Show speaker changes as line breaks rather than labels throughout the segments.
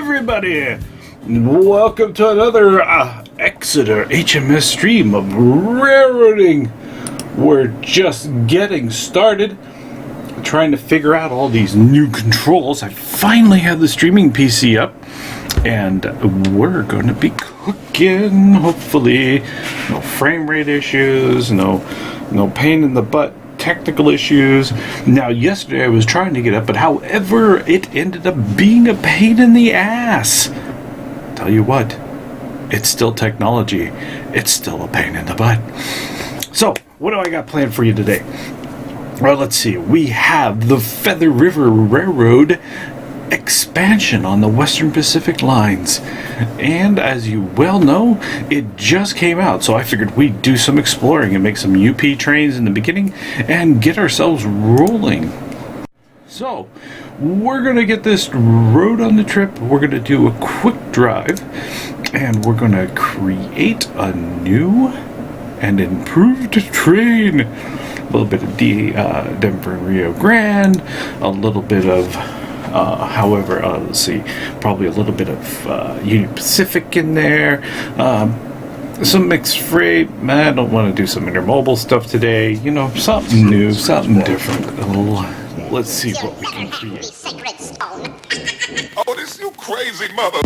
everybody! Welcome to another Exeter HMS stream of railroading. We're just getting started, trying to figure out all these new controls. I finally have the streaming PC up, and we're going to be cooking, hopefully. No frame rate issues, no pain in the butt technical issues. Now, yesterday I was trying to get up, but however, it ended up being a pain in the ass. Tell you what, it's still technology. It's still a pain in the butt. So, what do I got planned for you today? Well, let's see. We have the Feather River Railroad expansion on the Western Pacific lines. And as you well know, it just came out. So I figured we'd do some exploring and make some UP trains in the beginning and get ourselves rolling. So, we're going to get this road on the trip. We're going to do a quick drive. And we're going to create a new and improved train. A little bit of Denver and Rio Grande. A little bit of let's see, probably a little bit of Union Pacific in there, some mixed freight. I don't want to do some intermodal stuff today, something new, something different. Let's see what we can create.
Oh, this you crazy mother.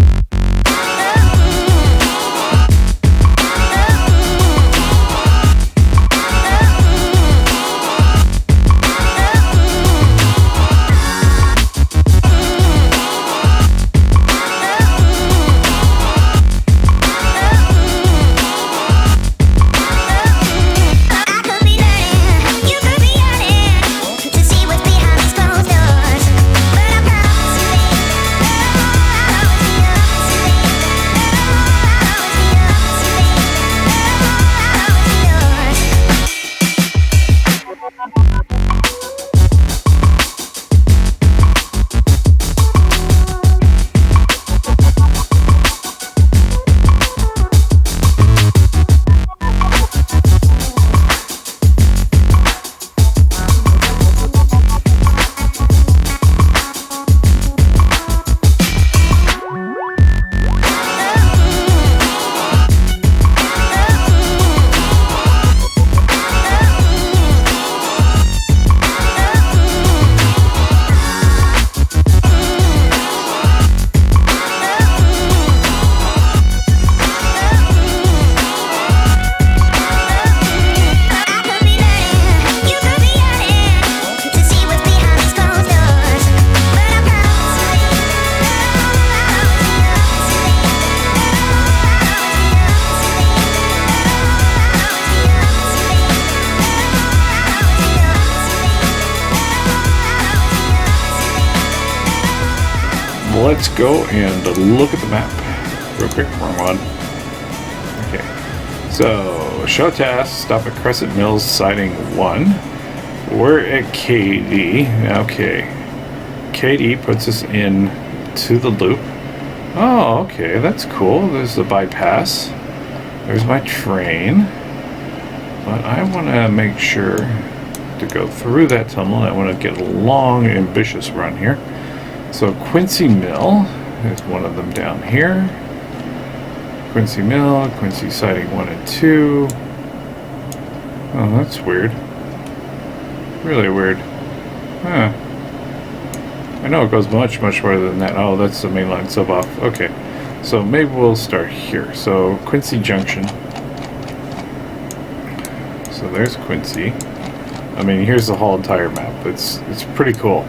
Let's go and look at the map real quick. Wrong one. Okay, so show task, stop at Crescent Mills siding 1. We're at KD. Okay, KD puts us in to the loop. Oh, okay, that's cool. There's the bypass. There's my train. But I want to make sure to go through that tunnel. I want to get a long, ambitious run here. So Quincy Mill, there's one of them down here. Quincy Mill, Quincy siding 1 and 2. Oh, that's weird. Really weird. Huh. I know it goes much, much farther than that. Oh, that's the main line sub off. Okay. So maybe we'll start here. So Quincy Junction. So there's Quincy. I mean, here's the whole entire map. It's pretty cool.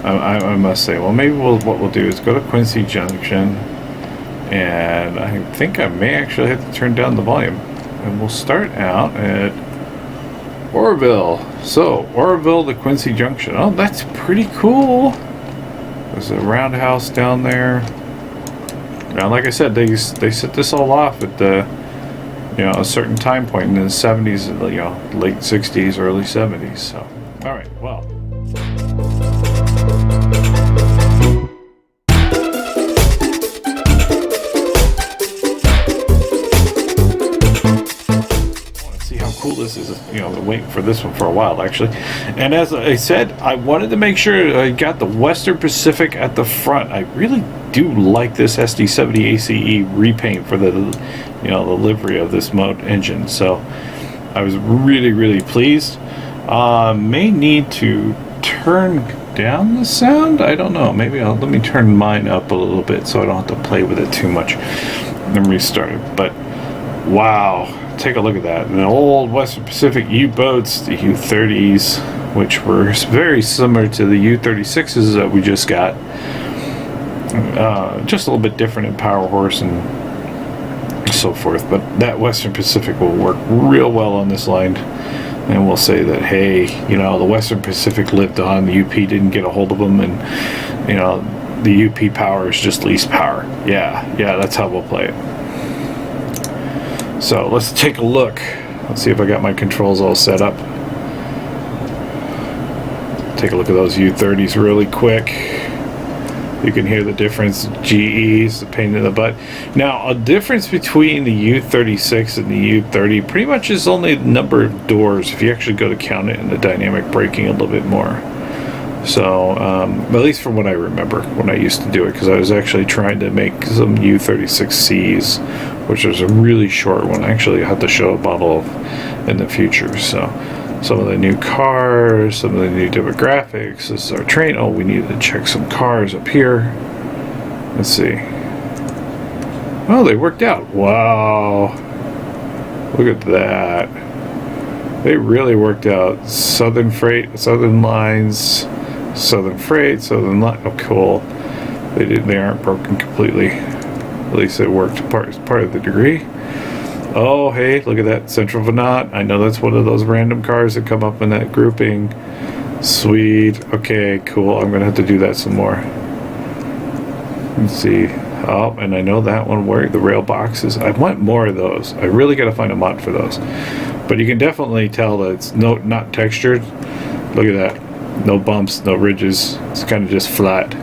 I must say. Well, maybe what we'll do is go to Quincy Junction, and I think I may actually have to turn down the volume. And we'll start out at Oroville. So, Oroville to Quincy Junction. Oh, that's pretty cool. There's a roundhouse down there. Now, like I said, they set this all off at the, a certain time point in the 70s, late 60s, early 70s. So, all right, well. this is, you know, been waiting for this one for a while, actually. And as I said, I wanted to make sure I got the Western Pacific at the front. I really do like this SD70 ACE repaint for the, you know, the livery of this engine. So I was really, really pleased. May need to turn down the sound. I don't know. Maybe let me turn mine up a little bit so I don't have to play with it too much. Then restart it. But wow, take a look at that. The old Western Pacific U-boats, the U-30s, which were very similar to the U-36s that we just got. Just a little bit different in power horse and so forth. But that Western Pacific will work real well on this line. And we'll say that, hey, you know, the Western Pacific lived on, the UP didn't get a hold of them, and, you know, the UP power is just least power. Yeah, that's how we'll play it. So let's take a look. Let's see if I got my controls all set up. Take a look at those U-30s really quick. You can hear the difference. GE's the pain in the butt. Now, a difference between the U-36 and the U-30 pretty much is only the number of doors, if you actually go to count it, and the dynamic braking a little bit more. So, at least from what I remember when I used to do it, because I was actually trying to make some U-36Cs, which was a really short one. Actually, I have to show a model of in the future. So, some of the new cars, some of the new demographics. This is our train. Oh, we need to check some cars up here. Let's see. Oh, they worked out. Wow. Look at that. They really worked out. Southern Freight, Southern Lines, Southern Freight, Southern Line. Oh, cool. They aren't broken completely. At least it worked part of the degree. Oh, hey, look at that. Central Venat. I know that's one of those random cars that come up in that grouping. Sweet. Okay, cool. I'm going to have to do that some more. Let's see. Oh, and I know that one where the rail boxes. I want more of those. I really got to find a mod for those. But you can definitely tell that it's not textured. Look at that. No bumps, no ridges. It's kind of just flat.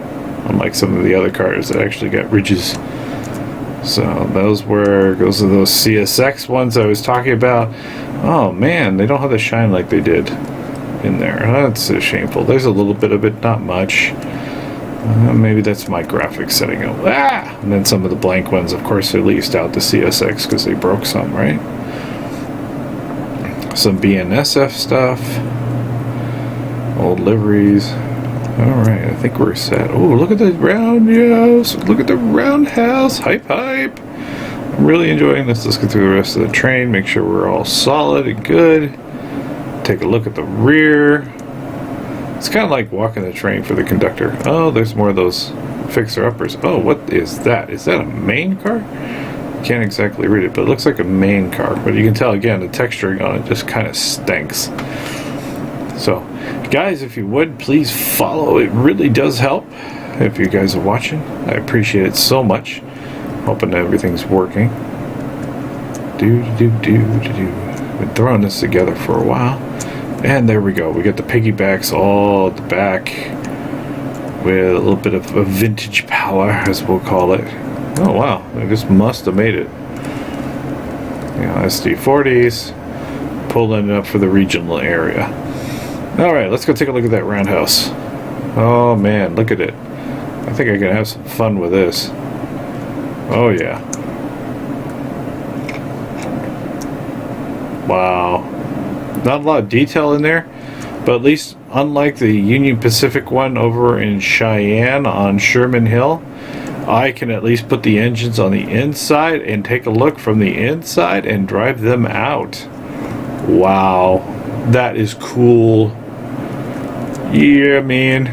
Unlike some of the other cars that actually got ridges. So those are those CSX ones I was talking about. Oh man, they don't have the shine like they did in there. That's so shameful. There's a little bit of it, not much. Maybe that's my graphics setting up. And then some of the blank ones, of course, they leased out to CSX because they broke some, right? Some BNSF stuff. Old liveries. Alright, I think we're set. Oh, look at the roundhouse. Look at the roundhouse. Hype, hype. I'm really enjoying this. Let's get through the rest of the train. Make sure we're all solid and good. Take a look at the rear. It's kind of like walking the train for the conductor. Oh, there's more of those fixer-uppers. Oh, what is that? Is that a main car? Can't exactly read it, but it looks like a main car. But you can tell, again, the texturing on it just kind of stinks. So, guys, if you would, please follow. It really does help if you guys are watching. I appreciate it so much. Hoping everything's working. Been throwing this together for a while. And there we go. We got the piggybacks all at the back with a little bit of a vintage power, as we'll call it. Oh, wow. I just must have made it. You know, SD40s. Pulling it up for the regional area. Alright, let's go take a look at that roundhouse. Oh man, look at it. I think I can have some fun with this. Oh yeah. Wow. Not a lot of detail in there, but at least unlike the Union Pacific one over in Cheyenne on Sherman Hill, I can at least put the engines on the inside and take a look from the inside and drive them out. Wow. That is cool. Yeah, man.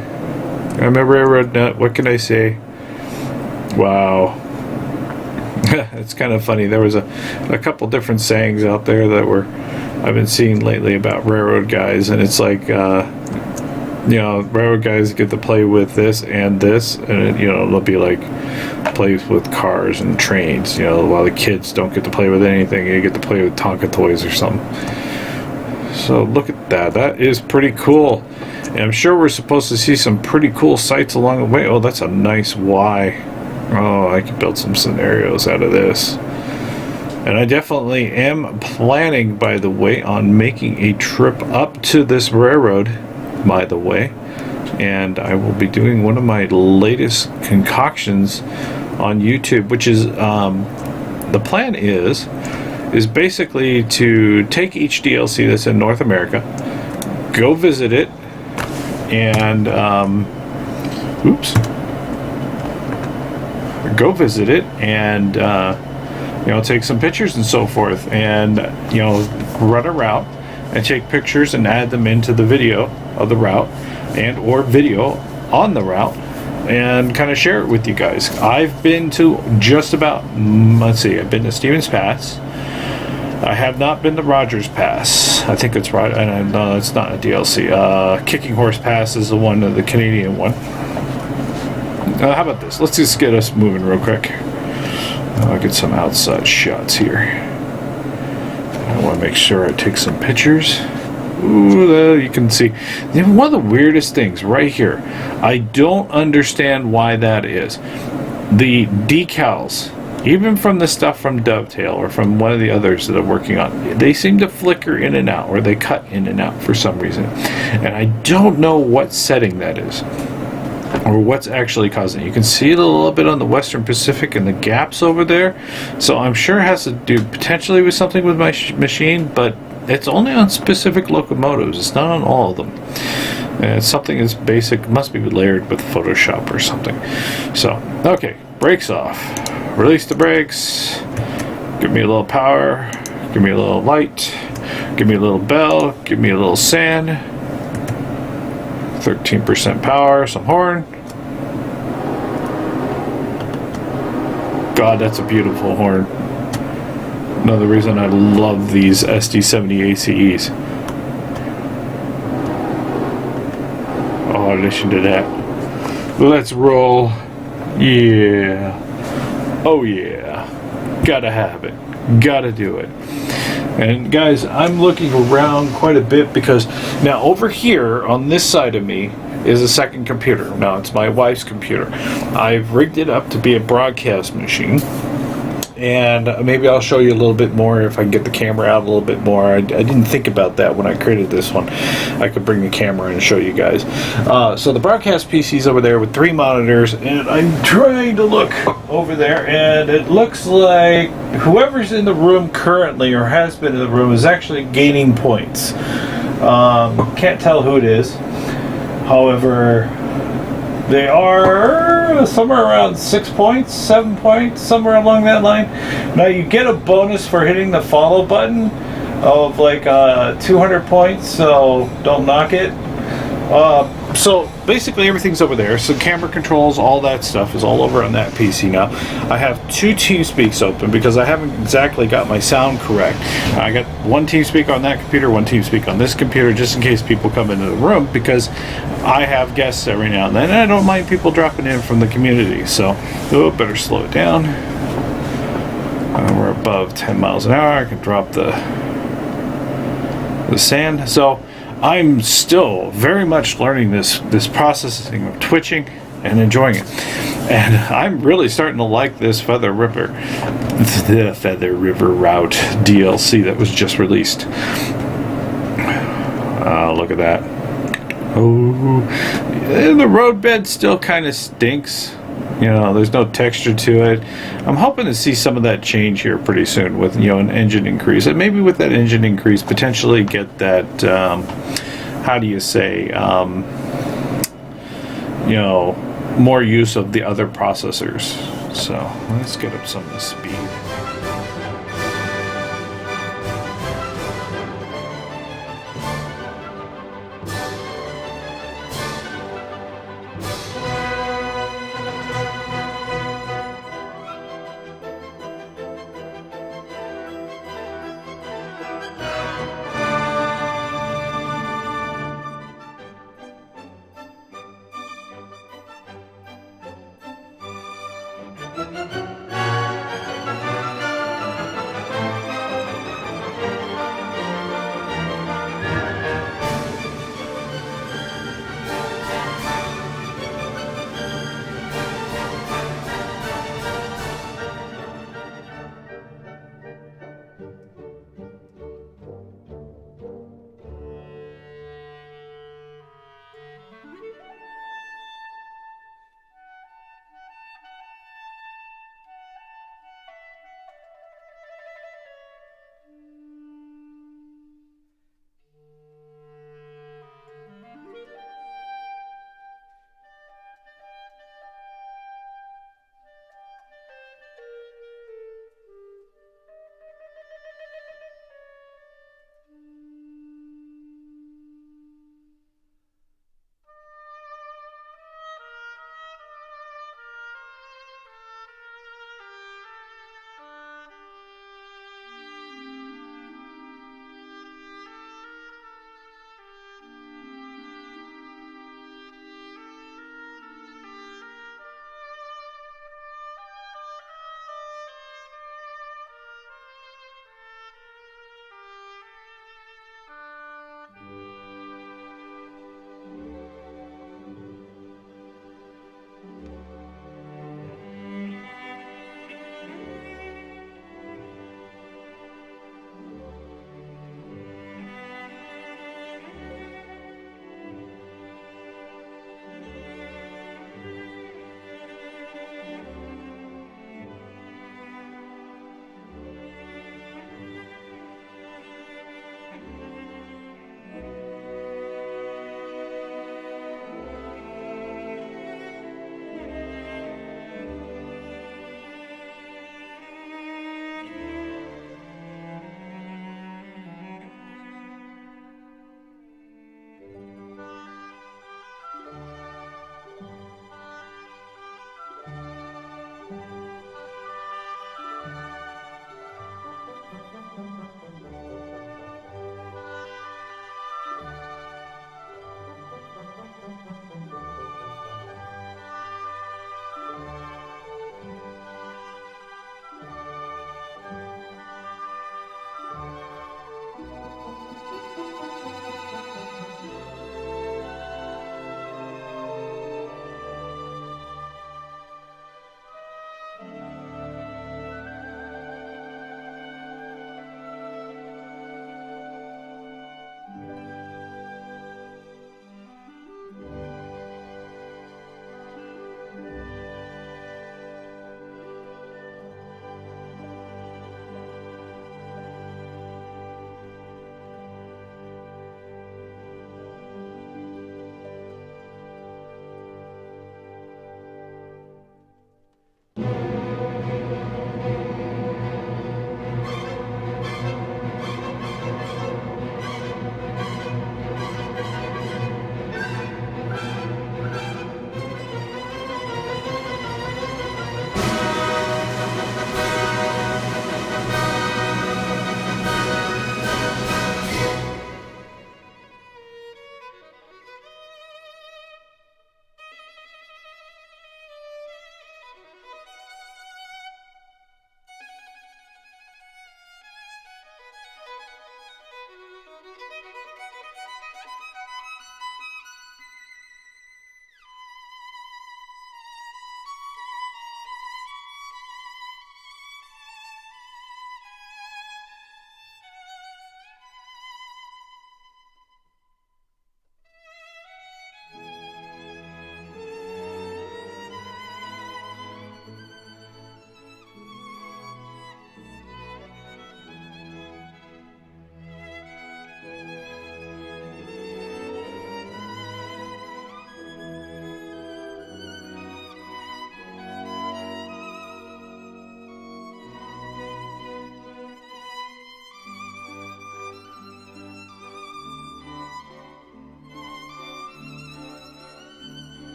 I'm a railroad nut. What can I say? Wow. It's kind of funny. There was a couple different sayings out there that I've been seeing lately about railroad guys, and it's like, you know, railroad guys get to play with this, and you know, they'll be like plays with cars and trains. You know, while the kids don't get to play with anything, you get to play with Tonka toys or something. So look at that. That is pretty cool. And I'm sure we're supposed to see some pretty cool sights along the way. Oh, that's a nice Y. Oh, I could build some scenarios out of this. And I definitely am planning, by the way, on making a trip up to this railroad, by the way. And I will be doing one of my latest concoctions on YouTube, which is, the plan is basically to take each DLC that's in North America, go visit it, and, go visit it, and, take some pictures and so forth, and, run a route and take pictures and add them into the video of the route and or video on the route and kind of share it with you guys. I've been to just about, I've been to Stevens Pass. I have not been to Rogers Pass. I think it's right. No, it's not a DLC. Kicking Horse Pass is the one, the Canadian one. How about this? Let's just get us moving real quick. I'll get some outside shots here. I want to make sure I take some pictures. Ooh, you can see. One of the weirdest things right here. I don't understand why that is. The decals, even from the stuff from Dovetail or from one of the others that I'm working on, they seem to flicker in and out, or they cut in and out for some reason. And I don't know what setting that is, or what's actually causing it. You can see it a little bit on the Western Pacific and the gaps over there. So I'm sure it has to do potentially with something with my machine, but it's only on specific locomotives. It's not on all of them. And it's something that's basic, must be layered with Photoshop or something. So, okay, brakes off. Release the brakes. Give me a little power. Give me a little light. Give me a little bell. Give me a little sand. 13% power, some horn. God, that's a beautiful horn. Another reason I love these SD70 ACEs. Oh, in addition to that, let's roll. Yeah. Oh yeah. Gotta have it. Gotta do it. And guys, I'm looking around quite a bit because now over here on this side of me is a second computer. Now it's my wife's computer. I've rigged it up to be a broadcast machine. And maybe I'll show you a little bit more if I can get the camera out a little bit more. I didn't think about that when I created this one. I could bring the camera and show you guys. So the broadcast PC's over there with 3 monitors, and I'm trying to look over there, and it looks like whoever's in the room currently or has been in the room is actually gaining points. Can't tell who it is. However, they are somewhere around 6 points, 7 points, somewhere along that line. Now you get a bonus for hitting the follow button of like 200 points, so don't knock it. So basically everything's over there. So camera controls, all that stuff is all over on that PC now. I have 2 TeamSpeaks open because I haven't exactly got my sound correct. I got 1 TeamSpeak on that computer, 1 TeamSpeak on this computer, just in case people come into the room, because I have guests every now and then, and I don't mind people dropping in from the community. So, better slow it down. We're above 10 miles an hour. I can drop the sand. So I'm still very much learning this processing of twitching and enjoying it. And I'm really starting to like this the Feather River Route DLC that was just released. Look at that. Oh, the roadbed still kind of stinks. There's no texture to it. I'm hoping to see some of that change here pretty soon with, an engine increase. And maybe with that engine increase, potentially get that, how do you say, more use of the other processors. So let's get up some of the speed.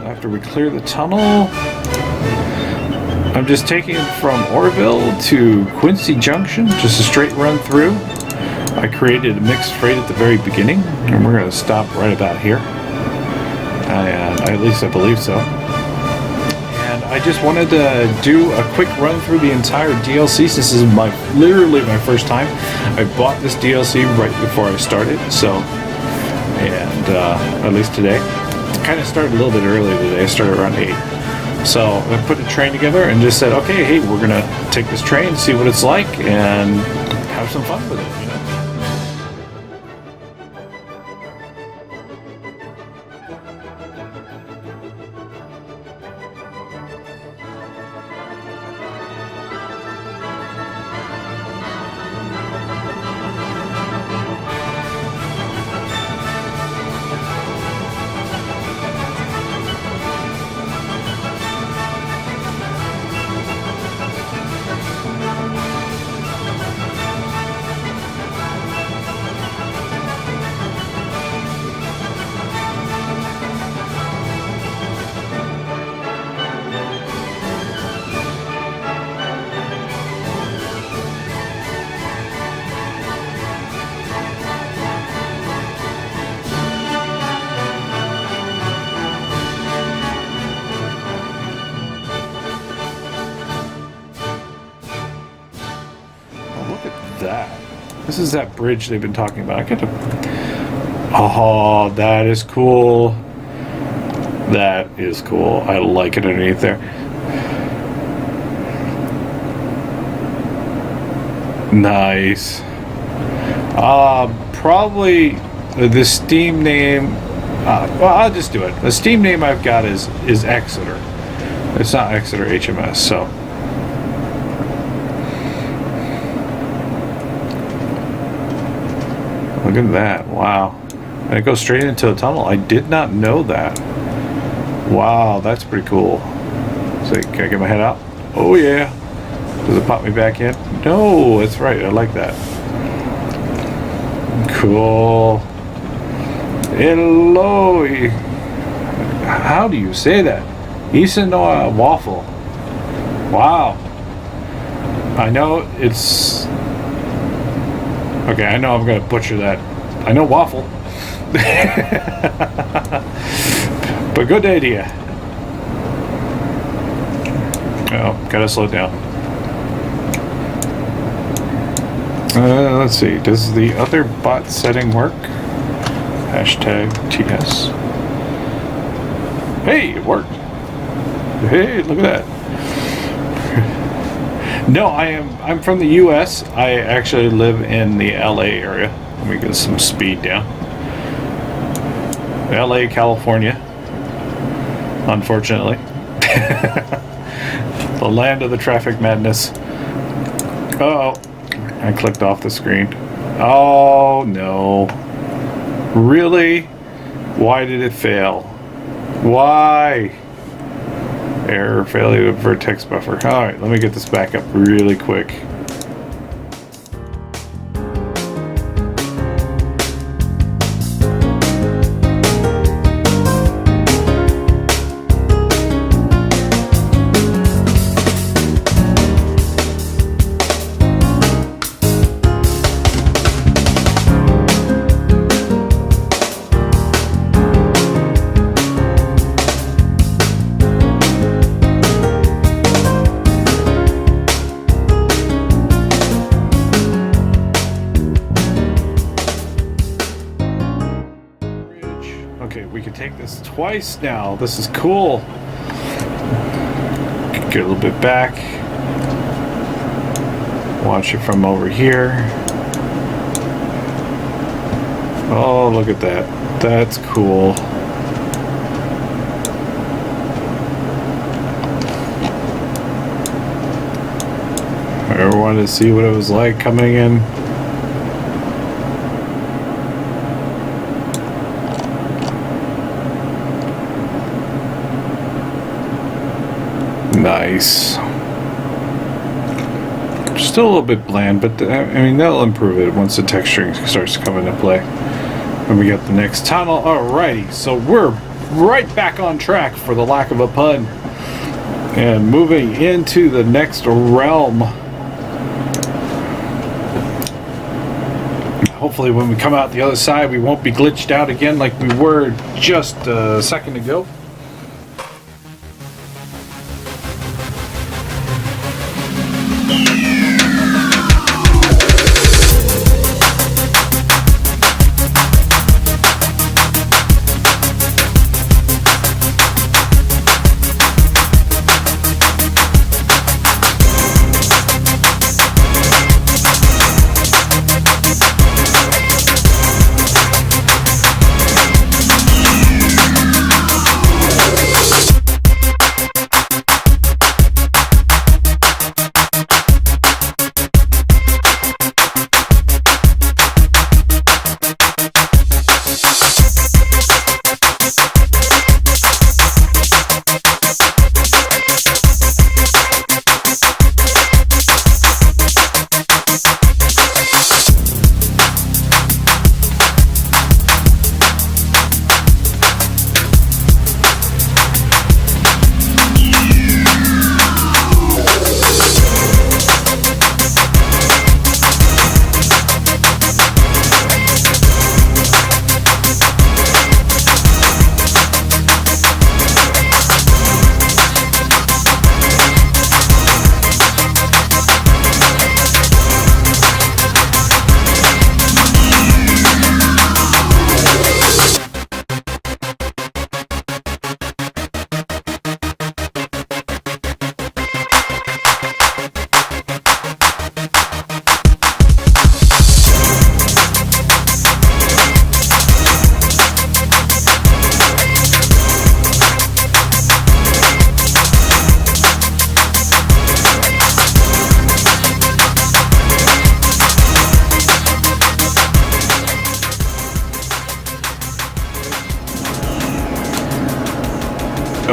After we clear the tunnel, I'm just taking it from Orville to Quincy Junction, just a straight run through. I created a mixed freight at the very beginning, and we're going to stop right about here. And at least I believe so. And I just wanted to do a quick run through the entire DLC. This is literally my first time. I bought this DLC right before I started, so, and at least today. Kind of started a little bit early today. I started around 8. So I put a train together and just said, okay, hey, we're gonna take this train, see what it's like, and have some fun with it, you know? That. This is that bridge they've been talking about. I get to... Oh, that is cool. That is cool. I like it underneath there. Nice. Probably the Steam name. Well, I'll just do it. The Steam name I've got is Exeter. It's not Exeter HMS, so. Look at that. Wow. And it goes straight into a tunnel. I did not know that. Wow, that's pretty cool. So, can I get my head out? Oh, yeah. Does it pop me back in? No, that's right. I like that. Cool. Hello. How do you say that? Isanoa waffle. Wow. I know it's... Okay, I know I'm going to butcher that. I know waffle. But good idea. Oh, gotta slow it down. Let's see. Does the other bot setting work? Hashtag TS. Hey, it worked. Hey, look at that. No, I'm from the US. I actually live in the LA area. Let me get some speed down. LA, California. unfortunately. The land of the traffic madness. Uh-oh. I clicked off the screen. Oh, no. Really? Why did it fail? Why? Error, failure of vertex buffer. Alright, let me get this back up really quick. Okay, we can take this twice now. This is cool. Get a little bit back. Watch it from over here. Oh, look at that. That's cool. I ever wanted to see what it was like coming in. Nice. Still a little bit bland, but I mean, that'll improve it once the texturing starts to come into play. And we got the next tunnel. Alrighty, so we're right back on track, for the lack of a pun, and moving into the next realm. Hopefully when we come out the other side, we won't be glitched out again like we were just a second ago.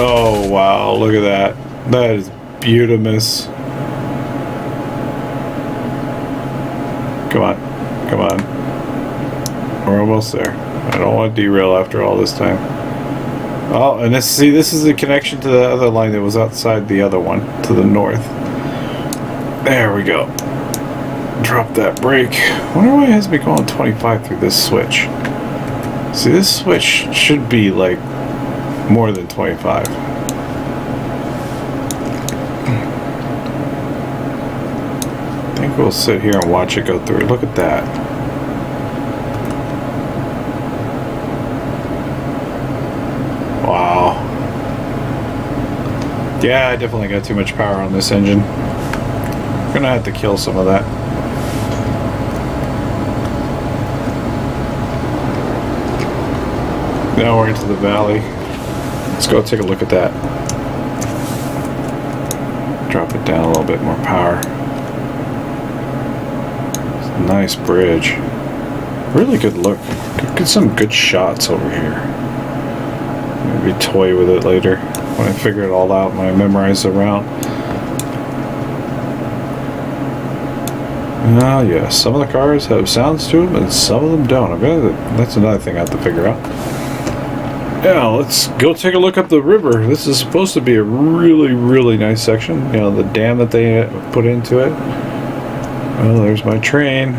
Oh wow, look at that. That is beautimous. Come on, come on. We're almost there. I don't want to derail after all this time. Oh, and this is the connection to the other line that was outside the other one, to the north. There we go. Drop that brake. I wonder why it has me going 25 through this switch. See, this switch should be like more than 25. I think we'll sit here and watch it go through. Look at that. Wow. Yeah, I definitely got too much power on this engine. I'm gonna have to kill some of that. Now we're into the valley. Let's go take a look at that. Drop it down a little bit more power. It's a nice bridge. Really good look. Get some good shots over here. Maybe toy with it later when I figure it all out and I memorize the route. Ah, yeah. Some of the cars have sounds to them and some of them don't. That's another thing I have to figure out. Yeah, let's go take a look up the river. This is supposed to be a really, really nice section. You know, the dam that they put into it. Well, there's my train.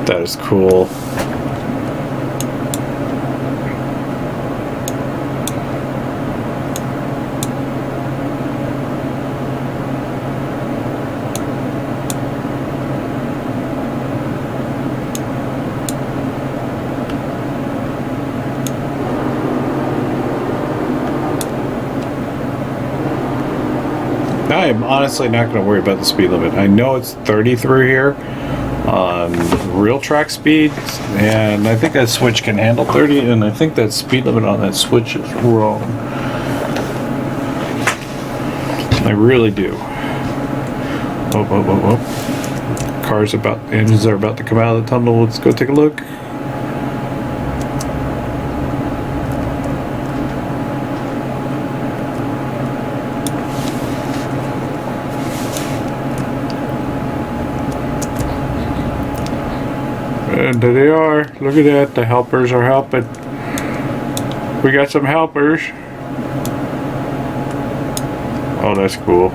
That is cool. I am honestly not going to worry about the speed limit. I know it's 30 through here on real track speeds, and I think that switch can handle 30, and I think that speed limit on that switch is wrong. I really do. Oh. Engines are about to come out of the tunnel. Let's go take a look. And there they are. Look at that. The helpers are helping. We got some helpers. Oh, that's cool.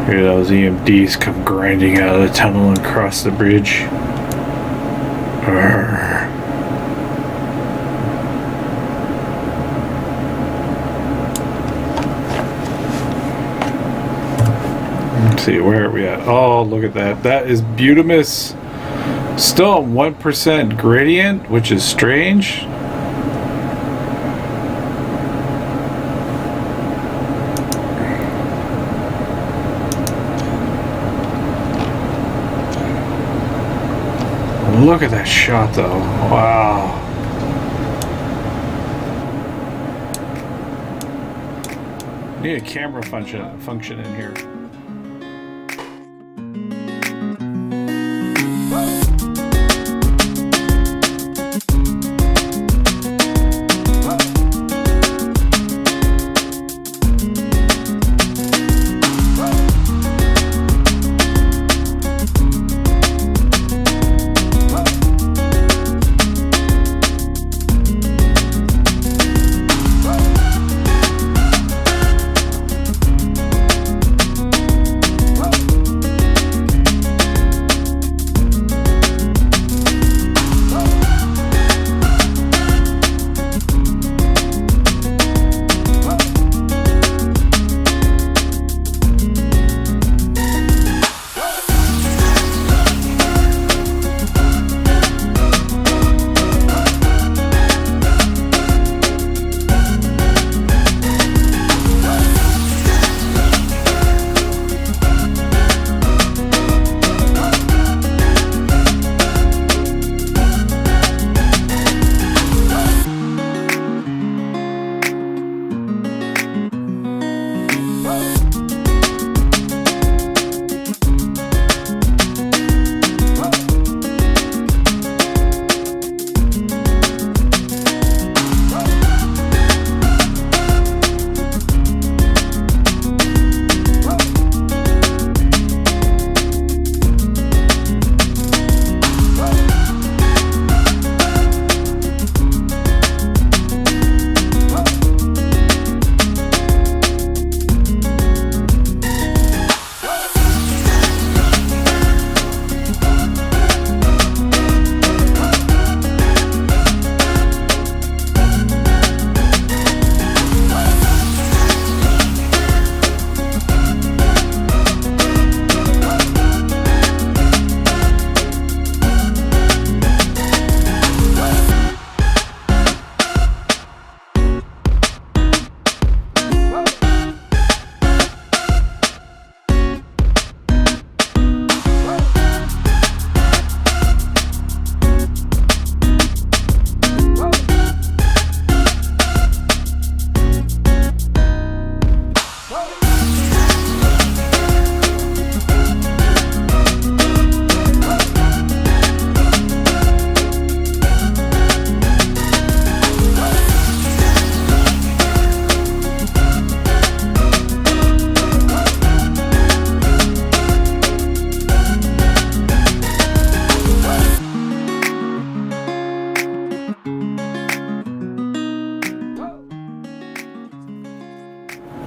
Hear those EMDs come grinding out of the tunnel and across the bridge. Arrgh. Let's see, where are we at? Oh, look at that. That is Butamus. Still a 1% gradient, which is strange. Look at that shot, though. Wow. Need a camera function in here.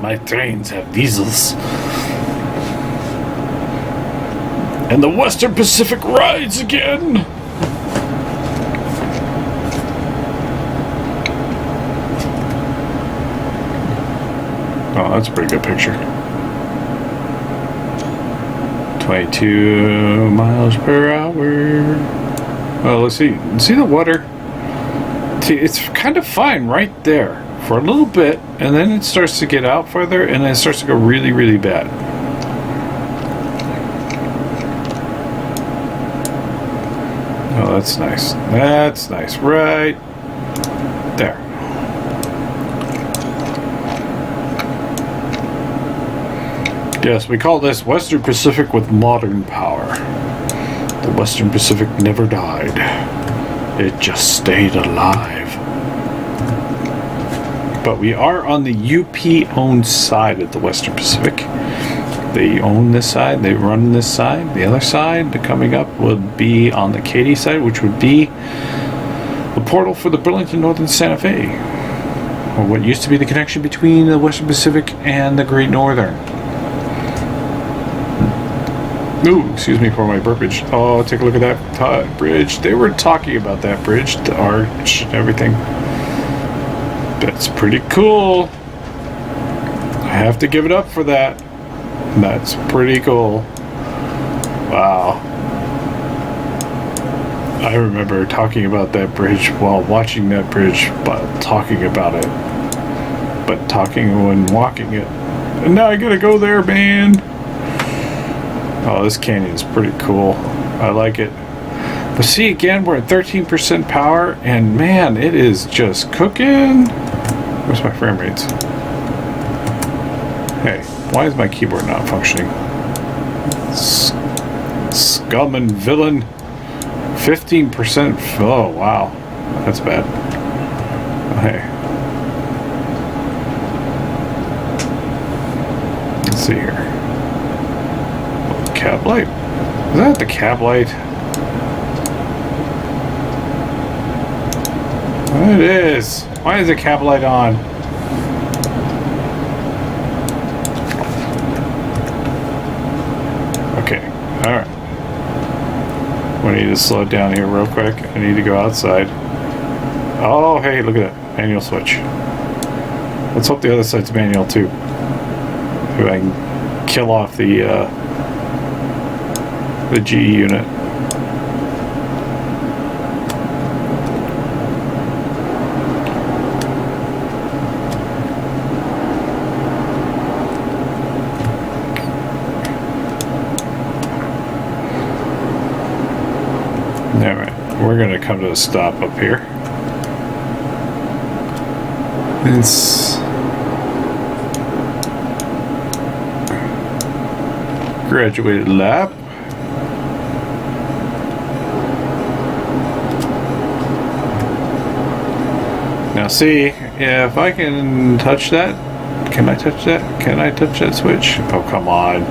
my trains have diesels. And the Western Pacific rides again. Oh, that's a pretty good picture. 22 miles per hour. Oh, let's see. See the water? See, it's kind of fine right there for a little bit, and then it starts to get out further, and then it starts to go really, really bad. Oh, that's nice. That's nice. Right there. Yes, we call this Western Pacific with modern power. The Western Pacific never died. It just stayed alive. But we are on the UP-owned side of the Western Pacific. They own this side, they run this side. The other side, coming up, would be on the Katy side, which would be the portal for the Burlington Northern Santa Fe. Or what used to be the connection between the Western Pacific and the Great Northern. Ooh, excuse me for my burpage. Oh, take a look at that bridge. They were talking about that bridge, the arch and everything. That's pretty cool. I have to give it up for that. That's pretty cool. Wow. I remember talking about that bridge while watching that bridge, but talking about it. But talking when walking it. And now I gotta go there, man. Oh, this canyon is pretty cool. I like it. But see, again, we're at 13% power, and man, it is just cooking. Where's my frame rates? Hey, why is my keyboard not functioning? Scum and villain. 15%. Oh, wow. That's bad. Hey. Let's see here. Cab light. Is that the cab light? It is. Why is the cab light on? Okay. Alright. We need to slow it down here real quick. I need to go outside. Oh, hey, look at that. Manual switch. Let's hope the other side's manual too. So I can kill off the GE unit. Alright, we're going to come to a stop up here. It's graduated lap. Now see, if I can touch that, can I touch that? Can I touch that switch? Oh, come on.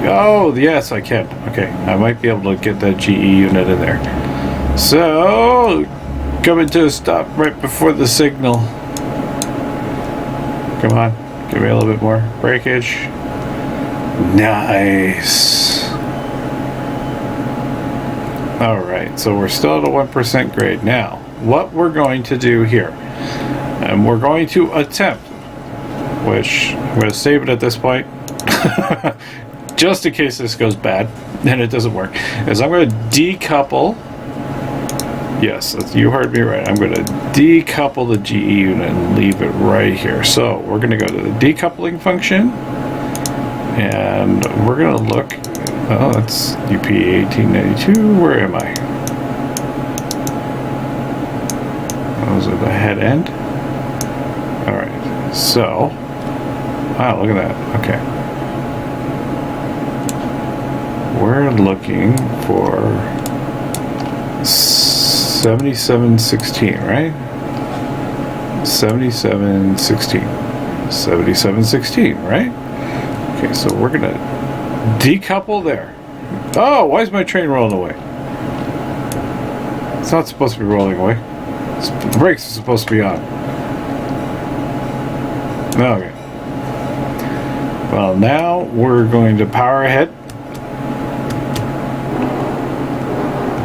Oh, yes, I can. Okay, I might be able to get that GE unit in there. So, coming to a stop right before the signal. Come on, give me a little bit more breakage. Nice. Alright, so we're still at a 1% grade. Now, what we're going to do here, and we're going to attempt, which I'm going to save it at this point, just in case this goes bad and it doesn't work, is I'm going to decouple. Yes, you heard me right. I'm going to decouple the GE unit and leave it right here. So we're going to go to the decoupling function, and we're going to look. Oh, that's UP 1892. Where am I? Was it the head end? Alright, so. Wow, look at that. Okay. We're looking for 7716, right? 7716. 7716, right? Okay, so we're gonna decouple there. Oh, why is my train rolling away? It's not supposed to be rolling away. The brakes are supposed to be on. Okay. Well, now we're going to power ahead.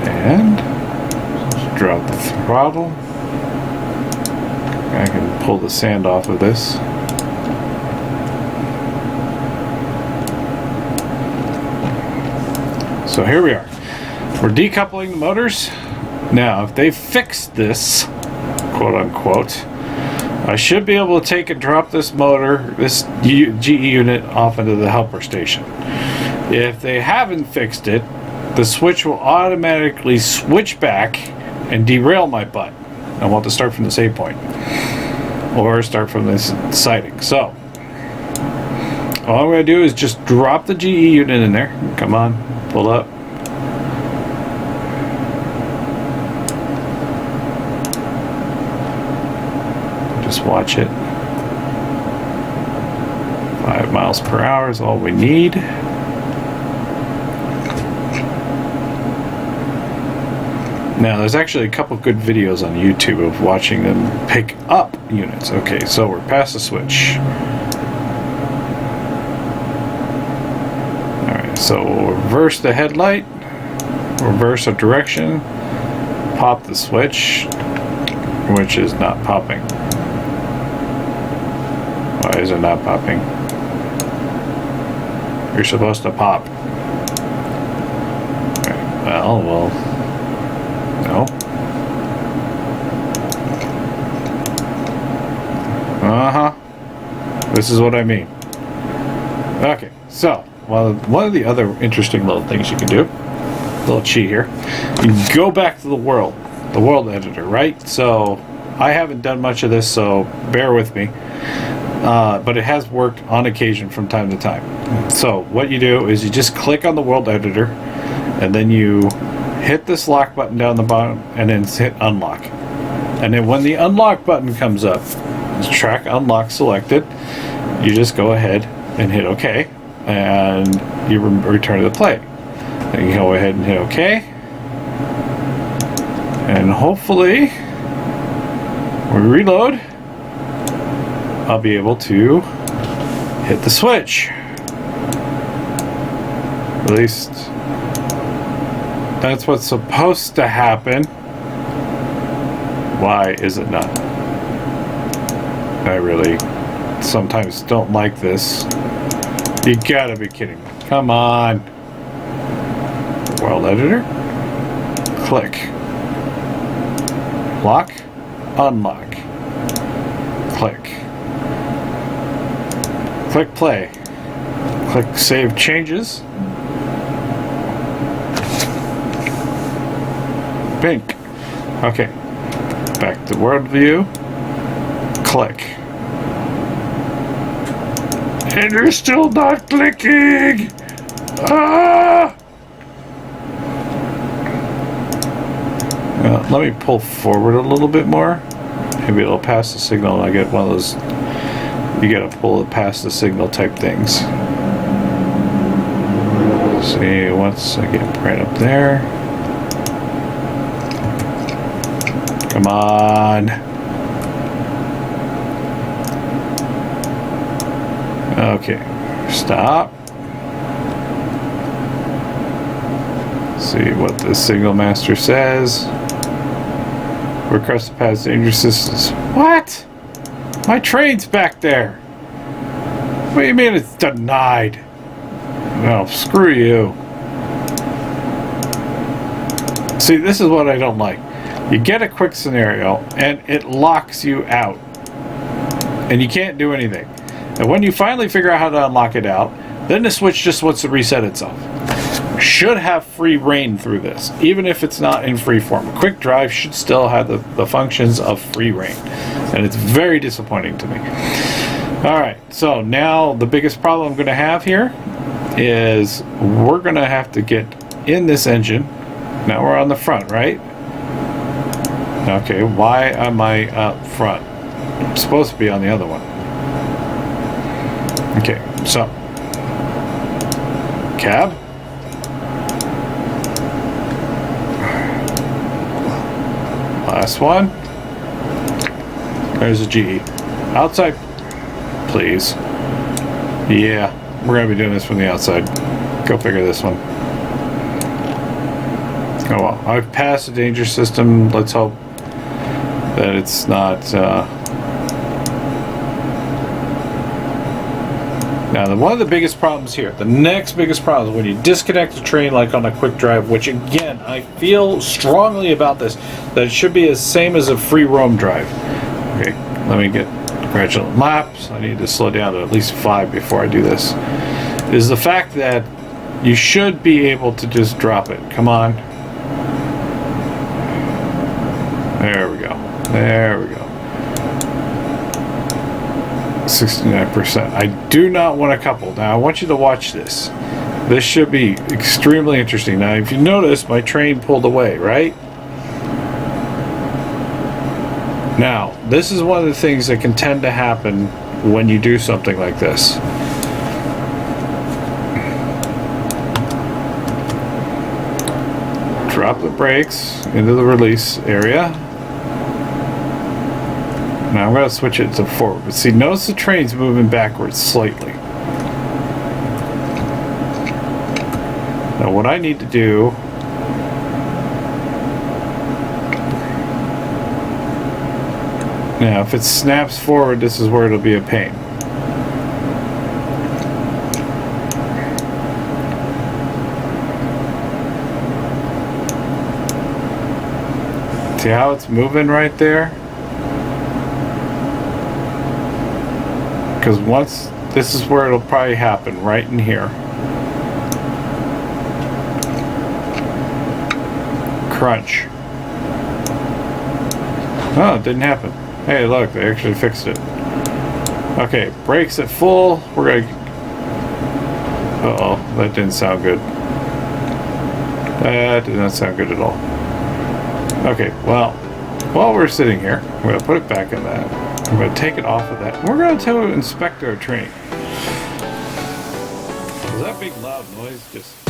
And drop the throttle. I can pull the sand off of this. So here we are. We're decoupling the motors. Now, if they fix this, quote unquote, I should be able to take and drop this motor, this GE unit, off into the helper station. If they haven't fixed it, the switch will automatically switch back and derail my butt. I want to start from the save point or start from this sighting. So all I'm going to do is just drop the GE unit in there. Come on, pull up. Just watch it. 5 miles per hour is all we need. Now, there's actually a couple good videos on YouTube of watching them pick up units. Okay, so we're past the switch. Alright, so we'll reverse the headlight, reverse a direction, pop the switch, which is not popping. Why is it not popping? You're supposed to pop. Right, well, no. This is what I mean. Okay, so, well, one of the other interesting little things you can do, a little cheat here, you go back to the world editor, right? So, I haven't done much of this, so bear with me. But it has worked on occasion from time to time. So what you do is you just click on the world editor and then you hit this lock button down the bottom and then hit unlock. And then when the unlock button comes up, track unlock selected, you just go ahead and hit OK and you return to the play. Then you go ahead and hit OK. And hopefully we reload. I'll be able to hit the switch. At least that's what's supposed to happen. Why is it not? I really sometimes don't like this. You gotta be kidding me. Come on. World editor. Click. Lock. Unlock. Click. Click play. Click save changes. Pink. Okay. Back to world view. Click. And you're still not clicking! Ah! Let me pull forward a little bit more. Maybe it'll pass the signal and I get one of those. You gotta pull it past the signal type things. See, once I get right up there. Come on. Okay, stop. See what the signal master says. Request to pass dangerous distance. What? My train's back there. What do you mean it's denied? No, screw you. See, this is what I don't like. You get a quick scenario and it locks you out. And you can't do anything. And when you finally figure out how to unlock it out, then the switch just wants to reset itself. Should have free reign through this, even if it's not in free form. A quick drive should still have the functions of free reign. And it's very disappointing to me. Alright, so now the biggest problem I'm going to have here is we're going to have to get in this engine. Now we're on the front, right? Okay, why am I up front? I'm supposed to be on the other one. Okay, so cab. Last one. There's a GE. Outside, please. Yeah, we're going to be doing this from the outside. Go figure this one. Oh well, I've passed the danger system. Let's hope that it's not... Now, one of the biggest problems here, the next biggest problem is when you disconnect the train like on a quick drive, which again, I feel strongly about this, that it should be the same as a free roam drive. Okay, let me get gradual maps. I need to slow down to at least 5 before I do this. Is the fact that you should be able to just drop it. Come on. There we go. There we go. 69%. I do not want a couple. Now, I want you to watch this. This should be extremely interesting. Now, if you notice, my train pulled away, right? Now, this is one of the things that can tend to happen when you do something like this. Drop the brakes into the release area. Now I'm going to switch it to forward. But see, notice the train's moving backwards slightly. Now what I need to do... Now if it snaps forward, this is where it'll be a pain. See how it's moving right there? Because once, this is where it'll probably happen, right in here. Crunch. Oh, it didn't happen. Hey, look, they actually fixed it. Okay, brakes at full. We're gonna... Uh-oh, that didn't sound good. That did not sound good at all. Okay, well, while we're sitting here, I'm going to put it back in that. I'm going to take it off of that. We're going to inspect our train. Was that big loud noise just